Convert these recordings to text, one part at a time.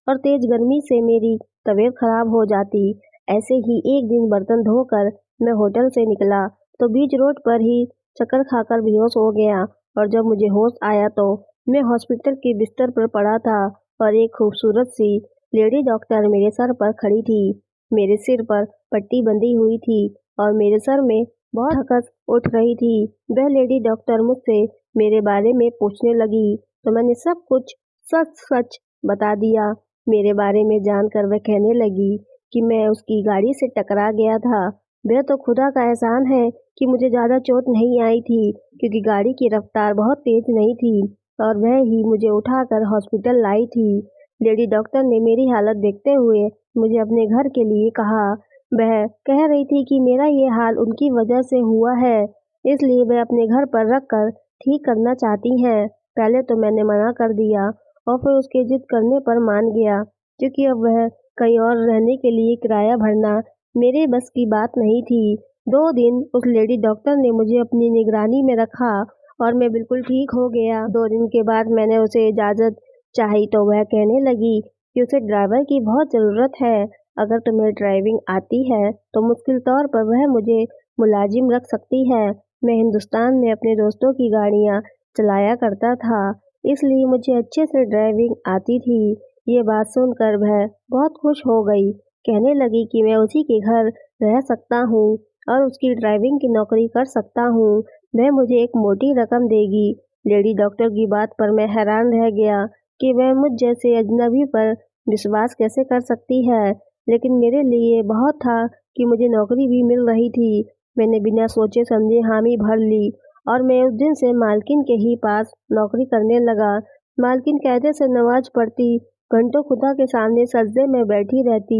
और तेज गर्मी से मेरी तबीयत खराब हो जाती। ऐसे ही एक दिन बर्तन धोकर मैं होटल से निकला तो बीच रोड पर ही चक्कर खाकर बेहोश हो गया और जब मुझे होश आया तो मैं हॉस्पिटल के बिस्तर पर पड़ा था और एक खूबसूरत सी लेडी डॉक्टर मेरे सर पर खड़ी थी। मेरे सिर पर पट्टी बंधी हुई थी और मेरे सर में बहुत हकस उठ रही थी। वह लेडी डॉक्टर मुझसे मेरे बारे में पूछने लगी तो मैंने सब कुछ सच सच बता दिया। मेरे बारे में जानकर वह कहने लगी कि मैं उसकी गाड़ी से टकरा गया था। वह तो खुदा का एहसान है कि मुझे ज़्यादा चोट नहीं आई थी क्योंकि गाड़ी की रफ्तार बहुत तेज नहीं थी और वह ही मुझे उठाकर हॉस्पिटल लाई थी। लेडी डॉक्टर ने मेरी हालत देखते हुए मुझे अपने घर के लिए कहा। वह कह रही थी कि मेरा ये हाल उनकी वजह से हुआ है, इसलिए वह अपने घर पर रख कर ठीक करना चाहती हैं। पहले तो मैंने मना कर दिया और फिर उसके जिद करने पर मान गया क्योंकि अब वह कहीं और रहने के लिए किराया भरना मेरे बस की बात नहीं थी। 2 दिन उस लेडी डॉक्टर ने मुझे अपनी निगरानी में रखा और मैं बिल्कुल ठीक हो गया। 2 दिन के बाद मैंने उसे इजाज़त चाही तो वह कहने लगी कि उसे ड्राइवर की बहुत ज़रूरत है। अगर तुम्हें ड्राइविंग आती है तो मुश्किल तौर पर वह मुझे मुलाजिम रख सकती है। मैं हिंदुस्तान में अपने दोस्तों की गाड़ियाँ चलाया करता था, इसलिए मुझे अच्छे से ड्राइविंग आती थी। ये बात सुनकर वह बहुत खुश हो गई, कहने लगी कि मैं उसी के घर रह सकता हूँ और उसकी ड्राइविंग की नौकरी कर सकता हूँ। वह मुझे एक मोटी रकम देगी। लेडी डॉक्टर की बात पर मैं हैरान रह गया कि वह मुझ जैसे अजनबी पर विश्वास कैसे कर सकती है, लेकिन मेरे लिए बहुत था कि मुझे नौकरी भी मिल रही थी। मैंने बिना सोचे समझे हामी भर ली और मैं उस दिन से मालकिन के ही पास नौकरी करने लगा। मालकिन कायदे से नमाज पढ़ती, घंटों खुदा के सामने सजदे में बैठी रहती।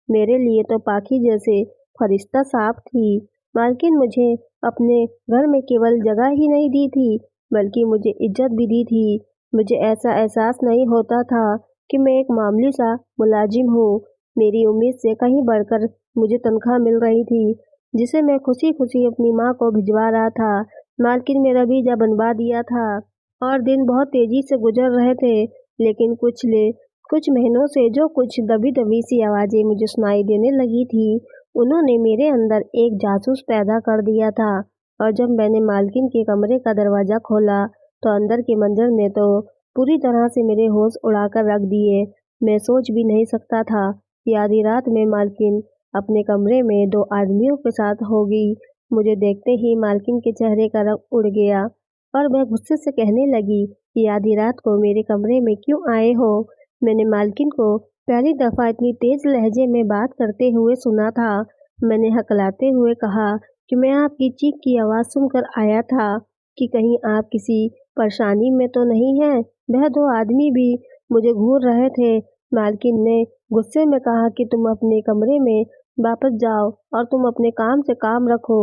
मेरे लिए तो पाखी जैसे फरिश्ता साफ थी। मालकिन मुझे अपने घर में केवल जगह ही नहीं दी थी बल्कि मुझे इज्जत भी दी थी। मुझे ऐसा एहसास नहीं होता था कि मैं एक मामूली सा मुलाजिम हूँ। मेरी उम्मीद से कहीं बढ़कर मुझे तनख्वाह मिल रही थी जिसे मैं खुशी खुशी अपनी माँ को भिजवा रहा था। मालकिन मेरा वीज़ा बनवा दिया था और दिन बहुत तेजी से गुजर रहे थे, लेकिन कुछ महीनों से जो कुछ दबी दबी सी आवाज़ें मुझे सुनाई देने लगी थी उन्होंने मेरे अंदर एक जासूस पैदा कर दिया था। और जब मैंने मालकिन के कमरे का दरवाज़ा खोला तो अंदर के मंजर ने तो पूरी तरह से मेरे होश उड़ाकर रख दिए। मैं सोच भी नहीं सकता था कि आधी रात में मालकिन अपने कमरे में 2 आदमियों के साथ होगी। मुझे देखते ही मालकिन के चेहरे का रंग उड़ गया और वह गुस्से से कहने लगी कि आधी रात को मेरे कमरे में क्यों आए हो। मैंने मालकिन को पहली दफ़ा इतनी तेज़ लहजे में बात करते हुए सुना था। मैंने हकलाते हुए कहा कि मैं आपकी चीख की आवाज़ सुनकर आया था कि कहीं आप किसी परेशानी में तो नहीं हैं। वह 2 आदमी भी मुझे घूर रहे थे। मालकिन ने गुस्से में कहा कि तुम अपने कमरे में वापस जाओ और तुम अपने काम से काम रखो,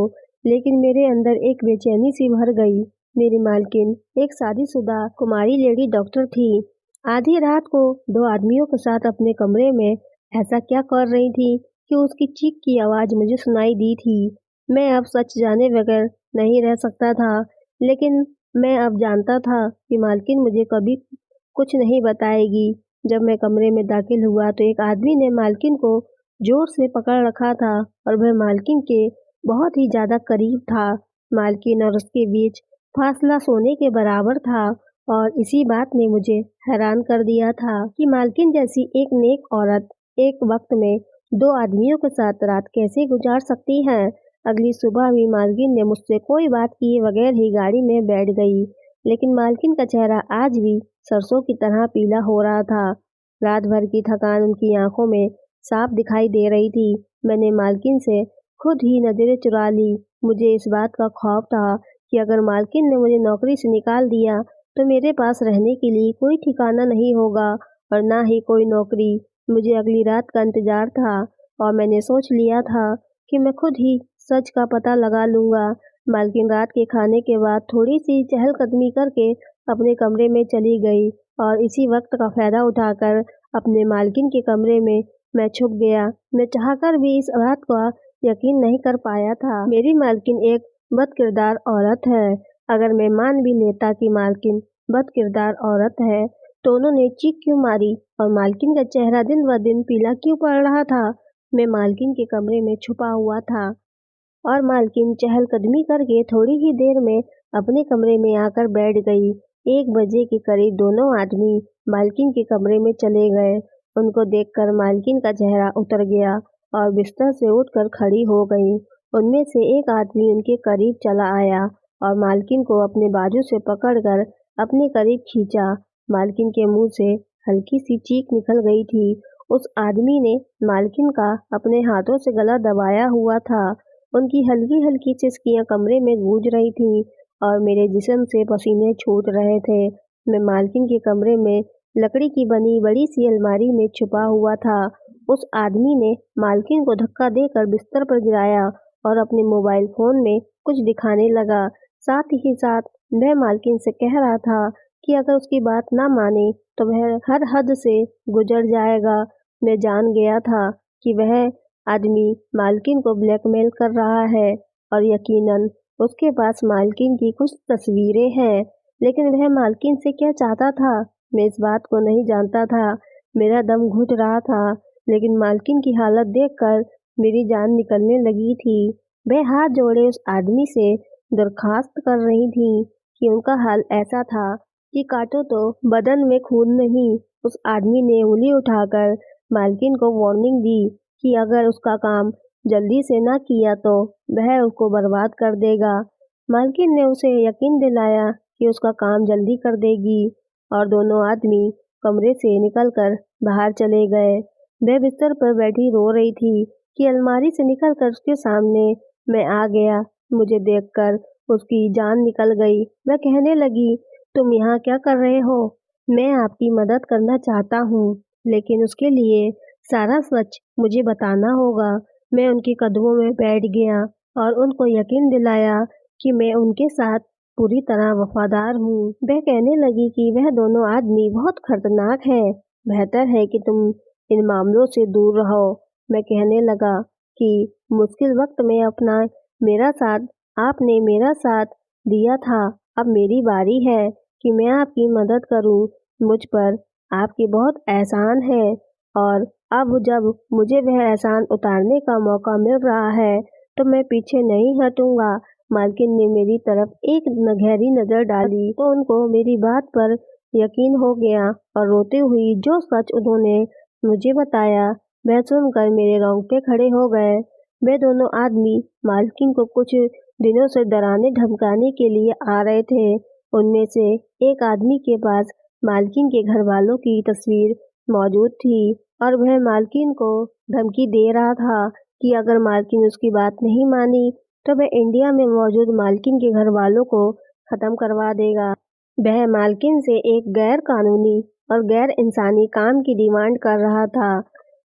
लेकिन मेरे अंदर एक बेचैनी सी भर गई। मेरी मालकिन एक शादीशुदा कुमारी लेडी डॉक्टर थी। आधी रात को 2 आदमियों के साथ अपने कमरे में ऐसा क्या कर रही थी कि उसकी चीख की आवाज़ मुझे सुनाई दी थी। मैं अब सच जाने बगैर नहीं रह सकता था, लेकिन मैं अब जानता था कि मालकिन मुझे कभी कुछ नहीं बताएगी। जब मैं कमरे में दाखिल हुआ तो एक आदमी ने मालकिन को जोर से पकड़ रखा था और वह मालकिन के बहुत ही ज़्यादा करीब था। मालकिन और उसके बीच फासला सोने के बराबर था और इसी बात ने मुझे हैरान कर दिया था कि मालकिन जैसी एक नेक औरत एक वक्त में 2 आदमियों के साथ रात कैसे गुजार सकती है। अगली सुबह भी मालकिन ने मुझसे कोई बात किए बगैर ही गाड़ी में बैठ गई, लेकिन मालकिन का चेहरा आज भी सरसों की तरह पीला हो रहा था। रात भर की थकान उनकी आंखों में साफ दिखाई दे रही थी। मैंने मालकिन से खुद ही नज़रें चुरा ली। मुझे इस बात का खौफ था कि अगर मालकिन ने मुझे नौकरी से निकाल दिया तो मेरे पास रहने के लिए कोई ठिकाना नहीं होगा और ना ही कोई नौकरी। मुझे अगली रात का इंतजार था और मैंने सोच लिया था कि मैं खुद ही सच का पता लगा लूँगा। मालकिन रात के खाने के बाद थोड़ी सी चहलकदमी करके अपने कमरे में चली गई और इसी वक्त का फ़ायदा उठाकर अपने मालकिन के कमरे में मैं छुप गया। मैं चाहकर भी इस बात का यकीन नहीं कर पाया था। मेरी मालकिन एक बदकिरदार औरत है। अगर मैं मान भी लेता कि मालकिन बदकिरदार औरत है तो उन्होंने चीख क्यों मारी और मालकिन का चेहरा दिन ब दिन पीला क्यों पड़ रहा था। मैं मालकिन के कमरे में छुपा हुआ था और मालकिन चहलकदमी करके थोड़ी ही देर में अपने कमरे में आकर बैठ गई। 1 बजे के करीब दोनों आदमी मालकिन के कमरे में चले गए। उनको देखकर मालकिन का चेहरा उतर गया और बिस्तर से उठकर खड़ी हो गई। उनमें से एक आदमी उनके करीब चला आया और मालकिन को अपने बाजू से पकड़कर अपने करीब खींचा। मालकिन के मुंह से हल्की सी चीख निकल गई थी। उस आदमी ने मालकिन का अपने हाथों से गला दबाया हुआ था। उनकी हल्की हल्की सिसकियां कमरे में गूंज रही थीं और मेरे जिस्म से पसीने छूट रहे थे। मैं मालकिन के कमरे में लकड़ी की बनी बड़ी सी अलमारी में छुपा हुआ था। उस आदमी ने मालकिन को धक्का देकर बिस्तर पर गिराया और अपने मोबाइल फोन में कुछ दिखाने लगा। साथ ही साथ वह मालकिन से कह रहा था कि अगर उसकी बात ना माने तो वह हर हद से गुजर जाएगा। मैं जान गया था कि वह आदमी मालकिन को ब्लैकमेल कर रहा है और यकीनन उसके पास मालकिन की कुछ तस्वीरें हैं। लेकिन वह मालकिन से क्या चाहता था, मैं इस बात को नहीं जानता था। मेरा दम घुट रहा था, लेकिन मालकिन की हालत देखकर मेरी जान निकलने लगी थी। वह हाथ जोड़े उस आदमी से दरखास्त कर रही थी कि उनका हाल ऐसा था कि काटो तो बदन में खून नहीं। उस आदमी ने उंगली उठाकर मालकिन को वार्निंग दी कि अगर उसका काम जल्दी से ना किया तो वह उसको बर्बाद कर देगा। मालकिन ने उसे यकीन दिलाया कि उसका काम जल्दी कर देगी और दोनों आदमी कमरे से निकलकर बाहर चले गए। वह बिस्तर पर बैठी रो रही थी कि अलमारी से निकलकर उसके सामने मैं आ गया। मुझे देखकर उसकी जान निकल गई। वह कहने लगी, तुम यहाँ क्या कर रहे हो? मैं आपकी मदद करना चाहता हूँ, लेकिन उसके लिए सारा सच मुझे बताना होगा। मैं उनके कदमों में बैठ गया और उनको यकीन दिलाया कि मैं उनके साथ पूरी तरह वफादार हूँ। वह कहने लगी कि वह दोनों आदमी बहुत खतरनाक है, बेहतर है कि तुम इन मामलों से दूर रहो। मैं कहने लगा कि मुश्किल वक्त में आपने मेरा साथ दिया था। अब मेरी बारी है कि मैं आपकी मदद करूं। मुझ पर आपके बहुत एहसान है और अब जब मुझे वह एहसान उतारने का मौका मिल रहा है तो मैं पीछे नहीं हटूंगा। मालकिन ने मेरी तरफ एक गहरी नजर डाली तो उनको मेरी बात पर यकीन हो गया और रोते हुए जो सच उन्होंने मुझे बताया वह सुनकर मेरे रोंगटे खड़े हो गए। वे दोनों आदमी मालकिन को कुछ दिनों से डराने धमकाने के लिए आ रहे थे। उनमें से एक आदमी के पास मालकिन के घर वालों की तस्वीर मौजूद थी और वह मालकिन को धमकी दे रहा था कि अगर मालकिन उसकी बात नहीं मानी तो वह इंडिया में मौजूद मालकिन के घर वालों को खत्म करवा देगा। वह मालकिन से एक गैर कानूनी और गैर इंसानी काम की डिमांड कर रहा था।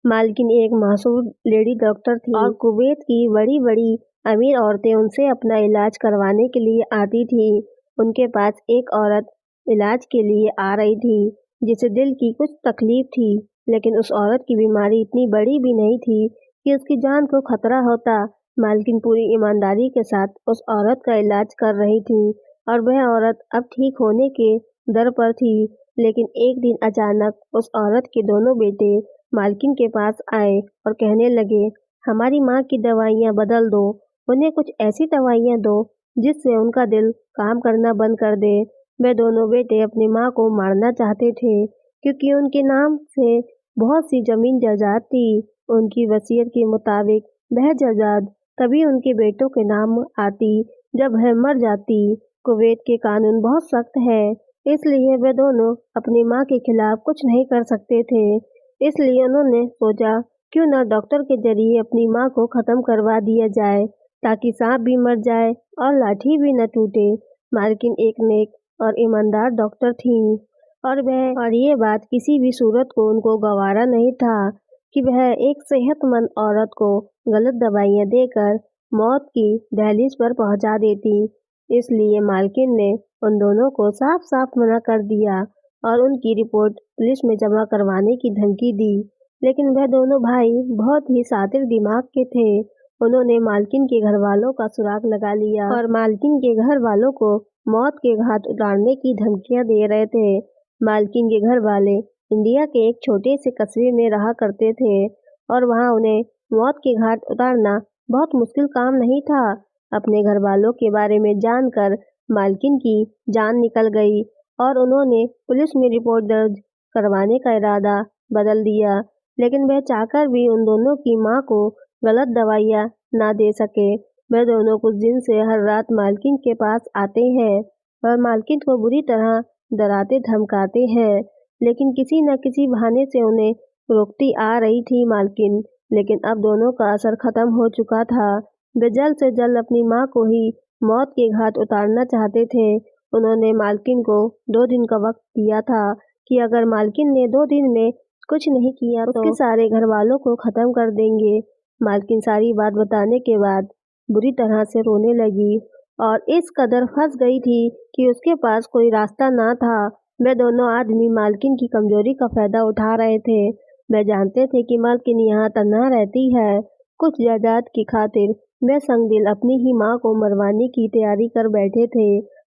मालकिन एक मशहूर लेडी डॉक्टर थी और कुवैत की बड़ी बड़ी अमीर औरतें उनसे अपना इलाज करवाने के लिए आती थी। उनके पास एक औरत इलाज के लिए आ रही थी जिसे दिल की कुछ तकलीफ थी, लेकिन उस औरत की बीमारी इतनी बड़ी भी नहीं थी कि उसकी जान को खतरा होता। मालकिन पूरी ईमानदारी के साथ उस औरत का इलाज कर रही थी और वह औरत अब ठीक होने के दर पर थी। लेकिन एक दिन अचानक उस औरत के दोनों बेटे मालकिन के पास आए और कहने लगे, हमारी माँ की दवाइयाँ बदल दो, उन्हें कुछ ऐसी दवाइयाँ दो जिससे उनका दिल काम करना बंद कर दे। वे दोनों बेटे अपनी माँ को मारना चाहते थे क्योंकि उनके नाम से बहुत सी जमीन जायदाद थी। उनकी वसीयत के मुताबिक वह जायदाद तभी उनके बेटों के नाम आती जब वह मर जाती। कुवैत के कानून बहुत सख्त है, इसलिए वे दोनों अपनी माँ के खिलाफ कुछ नहीं कर सकते थे। इसलिए उन्होंने सोचा क्यों न डॉक्टर के जरिए अपनी माँ को खत्म करवा दिया जाए ताकि सांप भी मर जाए और लाठी भी न टूटे। मालकिन एक नेक और ईमानदार डॉक्टर थी और ये बात किसी भी सूरत को उनको गवारा नहीं था कि वह एक सेहतमंद औरत को गलत दवाइयाँ देकर मौत की दहलीज पर पहुंचा देती। इसलिए मालकिन ने उन दोनों को साफ साफ मना कर दिया और उनकी रिपोर्ट पुलिस में जमा करवाने की धमकी दी। लेकिन वह दोनों भाई बहुत ही शातिर दिमाग के थे। उन्होंने मालकिन के घर वालों का सुराग लगा लिया और मालकिन के घर वालों को मौत के घाट उतारने की धमकियां दे रहे थे। मालकिन के घर वाले इंडिया के एक छोटे से कस्बे में रहा करते थे और वहाँ उन्हें मौत के घाट उतारना बहुत मुश्किल काम नहीं था। अपने घर वालों के बारे में जानकर मालकिन की जान निकल गई और उन्होंने पुलिस में रिपोर्ट दर्ज करवाने का इरादा बदल दिया, लेकिन वह चाहकर भी उन दोनों की मां को गलत दवाइयां ना दे सके। वह दोनों कुछ दिन से हर रात मालकिन के पास आते हैं और मालकिन को बुरी तरह डराते धमकाते हैं, लेकिन किसी न किसी बहाने से उन्हें रोकती आ रही थी मालकिन। लेकिन अब दोनों का असर खत्म हो चुका था। वे जल्द से जल्द अपनी मां को ही मौत के घाट उतारना चाहते थे। उन्होंने मालकिन को 2 दिन का वक्त दिया था कि अगर मालकिन ने 2 दिन में कुछ नहीं किया तो उसके सारे घर वालों को खत्म कर देंगे। मालकिन सारी बात बताने के बाद बुरी तरह से रोने लगी और इस कदर फंस गई थी कि उसके पास कोई रास्ता ना था। वे दोनों आदमी मालकिन की कमजोरी का फायदा उठा रहे थे। वे जानते थे कि मालकिन यहाँ तन्हा रहती है। कुछ जायदाद की खातिर वे संगदिल अपनी ही माँ को मरवाने की तैयारी कर बैठे थे।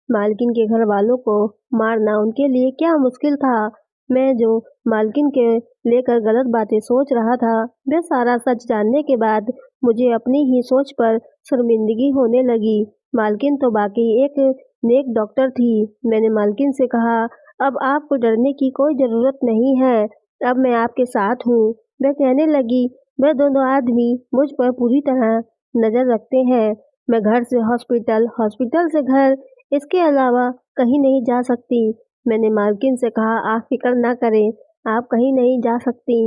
मालकिन के घर वालों को मारना उनके लिए क्या मुश्किल था। मैं जो मालकिन के लेकर गलत बातें सोच रहा था, वह सारा सच जानने के बाद मुझे अपनी ही सोच पर शर्मिंदगी होने लगी। मालकिन तो बाकी एक नेक डॉक्टर थी। मैंने मालकिन से कहा, अब आपको डरने की कोई ज़रूरत नहीं है, अब मैं आपके साथ हूँ। वह कहने लगी, वह दोनों आदमी मुझ पर पूरी तरह नज़र रखते हैं। मैं घर से हॉस्पिटल, हॉस्पिटल से घर, इसके अलावा कहीं नहीं जा सकती। मैंने मालकिन से कहा, आप फिक्र ना करें, आप कहीं नहीं जा सकती,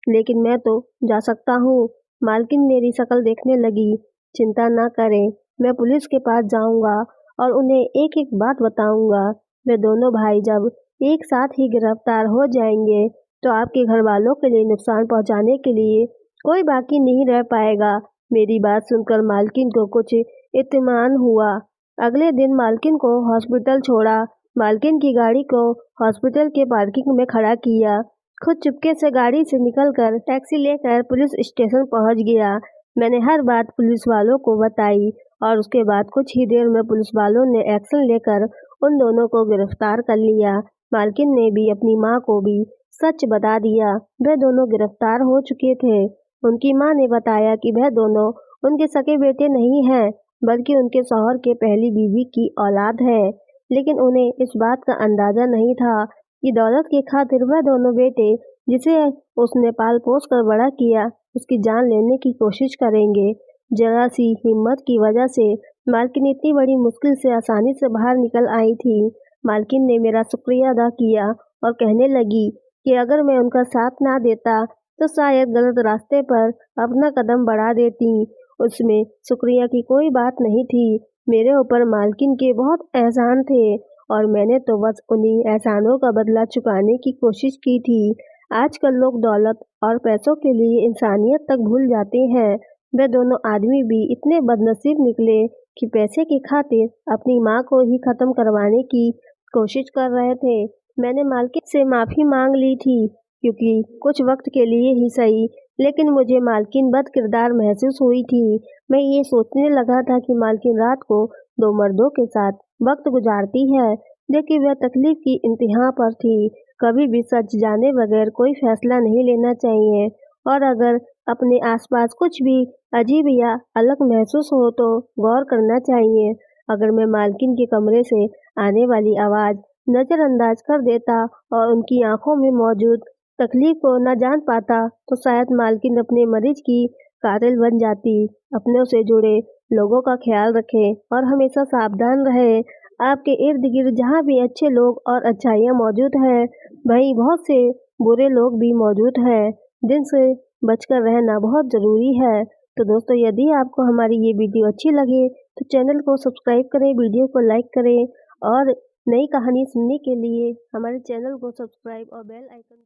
लेकिन मैं तो जा सकता हूँ। मालकिन मेरी शक्ल देखने लगी। चिंता ना करें, मैं पुलिस के पास जाऊंगा और उन्हें एक एक बात बताऊंगा। वे दोनों भाई जब एक साथ ही गिरफ्तार हो जाएंगे तो आपके घर वालों के लिए नुकसान पहुंचाने के लिए कोई बाकी नहीं रह पाएगा। मेरी बात सुनकर मालकिन को कुछ इत्मीनान हुआ। अगले दिन मालकिन को हॉस्पिटल छोड़ा। मालकिन की गाड़ी को हॉस्पिटल के पार्किंग में खड़ा किया। खुद चुपके से गाड़ी से निकलकर टैक्सी लेकर पुलिस स्टेशन पहुंच गया। मैंने हर बात पुलिस वालों को बताई और उसके बाद कुछ ही देर में पुलिस वालों ने एक्शन लेकर उन दोनों को गिरफ्तार कर लिया। मालकिन ने भी अपनी मां को भी सच बता दिया। वे दोनों गिरफ्तार हो चुके थे। उनकी मां ने बताया कि वह दोनों उनके सगे बेटे नहीं हैं, बल्कि उनके शौहर के पहली बीवी की औलाद है। लेकिन उन्हें इस बात का अंदाजा नहीं था कि दौलत की खातिर वह दोनों बेटे, जिसे उसने पाल पोस कर बड़ा किया, उसकी जान लेने की कोशिश करेंगे। जरा सी हिम्मत की वजह से मालकिन इतनी बड़ी मुश्किल से आसानी से बाहर निकल आई थी। मालकिन ने मेरा शुक्रिया अदा किया और कहने लगी कि अगर मैं उनका साथ ना देता तो शायद गलत रास्ते पर अपना कदम बढ़ा देती। उसमें शुक्रिया की कोई बात नहीं थी। मेरे ऊपर मालकिन के बहुत एहसान थे और मैंने तो बस उन्हीं एहसानों का बदला चुकाने की कोशिश की थी। आजकल लोग दौलत और पैसों के लिए इंसानियत तक भूल जाते हैं। वे दोनों आदमी भी इतने बदनसीब निकले कि पैसे की खातिर अपनी माँ को ही खत्म करवाने की कोशिश कर रहे थे। मैंने मालकिन से माफ़ी मांग ली थी, क्योंकि कुछ वक्त के लिए ही सही, लेकिन मुझे मालकिन बद किरदार महसूस हुई थी। मैं ये सोचने लगा था कि मालकिन रात को 2 मर्दों के साथ वक्त गुजारती है, लेकिन वह तकलीफ की इंतहा पर थी। कभी भी सच जाने बगैर कोई फैसला नहीं लेना चाहिए, और अगर अपने आसपास कुछ भी अजीब या अलग महसूस हो तो गौर करना चाहिए। अगर मैं मालकिन के कमरे से आने वाली आवाज़ नज़रअंदाज कर देता और उनकी आंखों में मौजूद तकलीफ को न जान पाता तो शायद मालकिन अपने मरीज की कातिल बन जाती। अपनों से जुड़े लोगों का ख्याल रखें और हमेशा सावधान रहें। आपके इर्द गिर्द जहाँ भी अच्छे लोग और अच्छाइयाँ मौजूद हैं, वहीं बहुत से बुरे लोग भी मौजूद हैं, जिनसे बचकर रहना बहुत ज़रूरी है। तो दोस्तों, यदि आपको हमारी ये वीडियो अच्छी लगे तो चैनल को सब्सक्राइब करें, वीडियो को लाइक करें और नई कहानी सुनने के लिए हमारे चैनल को सब्सक्राइब और बेल आइकन